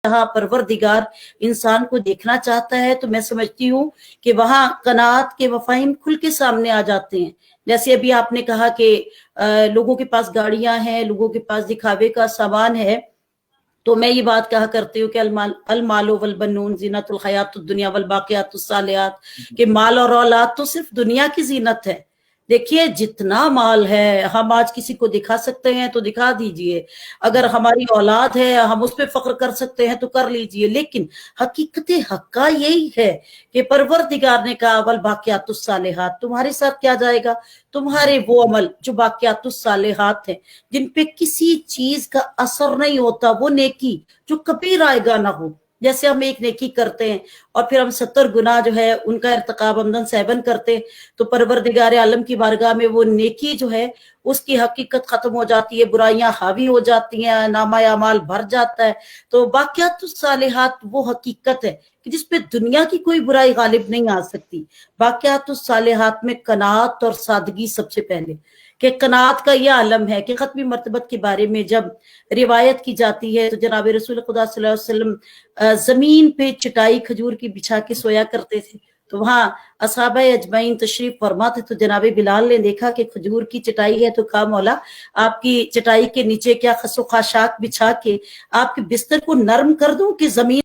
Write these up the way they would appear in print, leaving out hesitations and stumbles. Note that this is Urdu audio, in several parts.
جہاں پروردگار انسان کو دیکھنا چاہتا ہے تو میں سمجھتی ہوں کہ وہاں قناعت کے مفاہیم کھل کے سامنے آ جاتے ہیں. جیسے ابھی آپ نے کہا کہ لوگوں کے پاس گاڑیاں ہیں، لوگوں کے پاس دکھاوے کا سامان ہے، تو میں یہ بات کہا کرتی ہوں کہ المال والبنون زینت الحیات الدنیا والباقیات الصالحات، کہ مال اور اولاد تو صرف دنیا کی زینت ہے. دیکھیے جتنا مال ہے ہم آج کسی کو دکھا سکتے ہیں تو دکھا دیجئے، اگر ہماری اولاد ہے ہم اس پہ فخر کر سکتے ہیں تو کر لیجئے، لیکن حقیقت حقہ یہی ہے کہ پروردگار نے کہا والباقیات الصالحات، تمہارے ساتھ کیا جائے گا؟ تمہارے وہ عمل جو باقیات الصالحات ہیں، جن پہ کسی چیز کا اثر نہیں ہوتا، وہ نیکی جو کبھی رائے گا نہ ہو. جیسے ہم ایک نیکی کرتے ہیں اور پھر ہم 70 گناہ جو ہے ان کا ارتکاب عمدن سہبن کرتے ہیں، تو پروردگار عالم کی بارگاہ میں وہ نیکی جو ہے اس کی حقیقت ختم ہو جاتی ہے، برائیاں حاوی ہو جاتی ہیں، نامہ اعمال بھر جاتا ہے. تو باقیات الصالحات وہ حقیقت ہے کہ جس پہ دنیا کی کوئی برائی غالب نہیں آ سکتی. باقیات الصالحات میں قناعت اور سادگی سب سے پہلے، کہ قناعت کا یہ عالم ہے کہ ختمی مرتبت کے بارے میں جب روایت کی جاتی ہے تو جناب رسول خدا صلی اللہ علیہ وسلم زمین پہ چٹائی کھجور کی بچھا کے سویا کرتے تھے. تو وہاں اصحابہ اجمعین تشریف فرما تھے، تو جناب بلال نے دیکھا کہ کھجور کی چٹائی ہے، تو کہا مولا آپ کی چٹائی کے نیچے کیا خس و خاشاک بچھا کے آپ کے بستر کو نرم کر دوں کہ زمین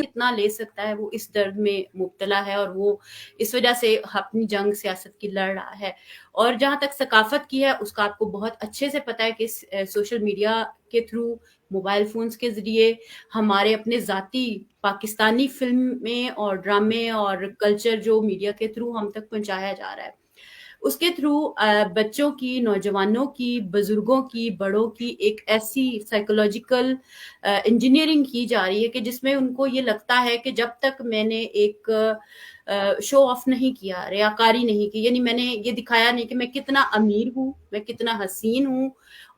اتنا لے سکتا ہے وہ اس درد میں مبتلا ہے اور وہ اس وجہ سے اپنی جنگ سیاست کی لڑ رہا ہے. اور جہاں تک ثقافت کی ہے اس کا آپ کو بہت اچھے سے پتا ہے کہ سوشل میڈیا کے تھرو، موبائل فونز کے ذریعے ہمارے اپنے ذاتی پاکستانی فلمیں اور ڈرامے اور کلچر جو میڈیا کے تھرو ہم تک پہنچایا جا رہا ہے، اس کے تھرو بچوں کی، نوجوانوں کی، بزرگوں کی، بڑوں کی ایک ایسی سائیکولوجیکل انجینئرنگ کی جا رہی ہے کہ جس میں ان کو یہ لگتا ہے کہ جب تک میں نے ایک شو آف نہیں کیا، ریاکاری نہیں کی، یعنی میں نے یہ دکھایا نہیں کہ میں کتنا امیر ہوں، میں کتنا حسین ہوں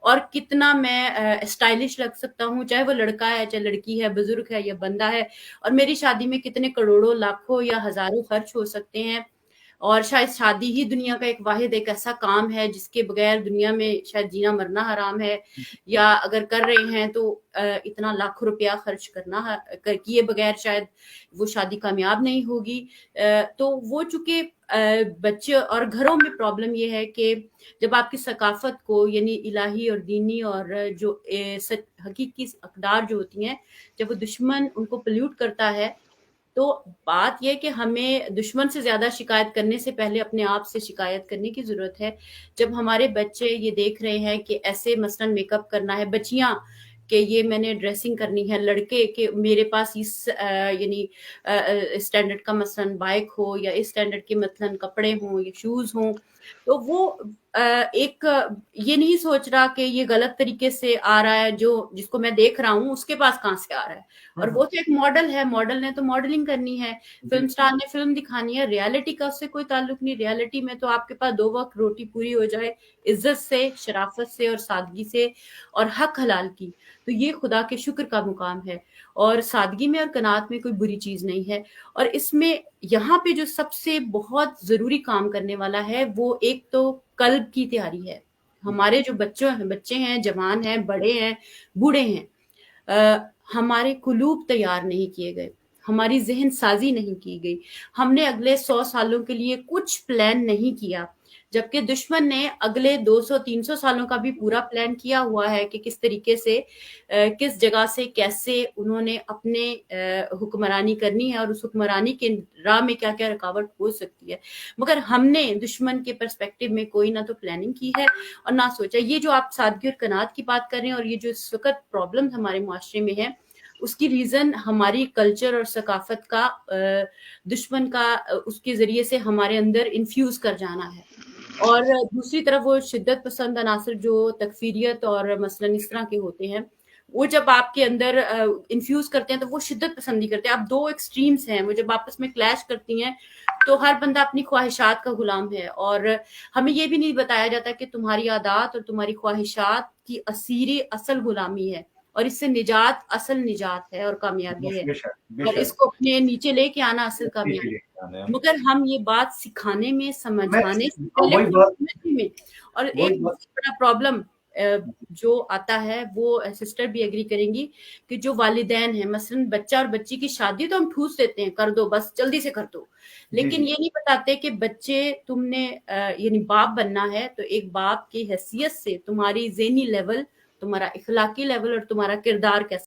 اور کتنا میں اسٹائلش لگ سکتا ہوں، چاہے وہ لڑکا ہے، چاہے لڑکی ہے، بزرگ ہے یا بندہ ہے، اور میری شادی میں کتنے کروڑوں، لاکھوں یا ہزاروں خرچ ہو سکتے ہیں. اور شاید شادی ہی دنیا کا ایک واحد ایک ایسا کام ہے جس کے بغیر دنیا میں شاید جینا مرنا حرام ہے، یا اگر کر رہے ہیں تو اتنا لاکھ روپیہ خرچ کرنا کیے بغیر شاید وہ شادی کامیاب نہیں ہوگی. تو وہ چونکہ بچے اور گھروں میں پرابلم یہ ہے کہ جب آپ کی ثقافت کو، یعنی الہی اور دینی اور جو حقیقی اقدار جو ہوتی ہیں، جب وہ دشمن ان کو پلیوٹ کرتا ہے، تو بات یہ کہ ہمیں دشمن سے زیادہ شکایت کرنے سے پہلے اپنے آپ سے شکایت کرنے کی ضرورت ہے. جب ہمارے بچے یہ دیکھ رہے ہیں کہ ایسے مثلاً میک اپ کرنا ہے، بچیاں کہ یہ میں نے ڈریسنگ کرنی ہے، لڑکے کہ میرے پاس اس یعنی اسٹینڈرڈ کا مثلاً بائک ہو، یا اس اسٹینڈرڈ کے مثلاً کپڑے ہوں یا شوز ہوں، تو وہ ایک یہ نہیں سوچ رہا کہ یہ غلط طریقے سے آ رہا ہے، جو جس کو میں دیکھ رہا ہوں اس کے پاس کہاں سے آ رہا ہے. اور وہ تو ایک ماڈل ہے، ماڈل نے تو ماڈلنگ کرنی ہے، فلم سٹار نے فلم دکھانی ہے، ریالٹی کا اس سے کوئی تعلق نہیں. ریالٹی میں تو آپ کے پاس 2 وقت روٹی پوری ہو جائے عزت سے، شرافت سے اور سادگی سے اور حق حلال کی، تو یہ خدا کے شکر کا مقام ہے. اور سادگی میں اور قناعت میں کوئی بری چیز نہیں ہے. اور اس میں یہاں پہ جو سب سے بہت ضروری کام کرنے والا ہے وہ ایک تو قلب کی تیاری ہے. ہمارے جو بچے ہیں، جوان ہیں، بڑے ہیں، بوڑھے ہیں، ہمارے قلوب تیار نہیں کیے گئے، ہماری ذہن سازی نہیں کی گئی. ہم نے اگلے 100 سالوں کے لیے کچھ پلان نہیں کیا، جبکہ دشمن نے اگلے 200-300 سالوں کا بھی پورا پلان کیا ہوا ہے کہ کس طریقے سے، کس جگہ سے کیسے انہوں نے اپنے حکمرانی کرنی ہے اور اس حکمرانی کے راہ میں کیا کیا رکاوٹ ہو سکتی ہے. مگر ہم نے دشمن کے پرسپیکٹو میں کوئی نہ تو پلاننگ کی ہے اور نہ سوچا. یہ جو آپ سادگی اور قناعت کی بات کر رہے ہیں اور یہ جو اس وقت پرابلم ہمارے معاشرے میں ہے، اس کی ریزن ہماری کلچر اور ثقافت کا دشمن کا اس کے ذریعے سے ہمارے اندر انفیوز کر جانا ہے. اور دوسری طرف وہ شدت پسند عناصر جو تکفیریت اور مثلاً اس طرح کے ہوتے ہیں، وہ جب آپ کے اندر انفیوز کرتے ہیں تو وہ شدت پسندی کرتے ہیں. آپ 2 ایکسٹریمز ہیں، وہ جب آپس میں کلیش کرتی ہیں تو ہر بندہ اپنی خواہشات کا غلام ہے. اور ہمیں یہ بھی نہیں بتایا جاتا کہ تمہاری عادات اور تمہاری خواہشات کی اسیری اصل غلامی ہے، اور اس سے نجات اصل نجات ہے اور کامیابی ہے، اور اس کو اپنے نیچے لے کے آنا اصل کامیابی. مگر ہم یہ بات سکھانے میں، سمجھانے سے پہلے سمجھنے میں، اور ایک بہت بڑا پرابلم جو آتا ہے وہ سسٹر بھی ایگری کریں گی کہ جو والدین ہیں، مثلا بچہ اور بچی کی شادی تو ہم ٹھوس دیتے ہیں، کر دو بس جلدی سے کر دو، لیکن یہ نہیں بتاتے کہ بچے تم نے یعنی باپ بننا ہے تو ایک باپ کی حیثیت سے تمہاری ذہنی لیول، تمہارا اخلاقی لیول اور تمہارا کردار کیسا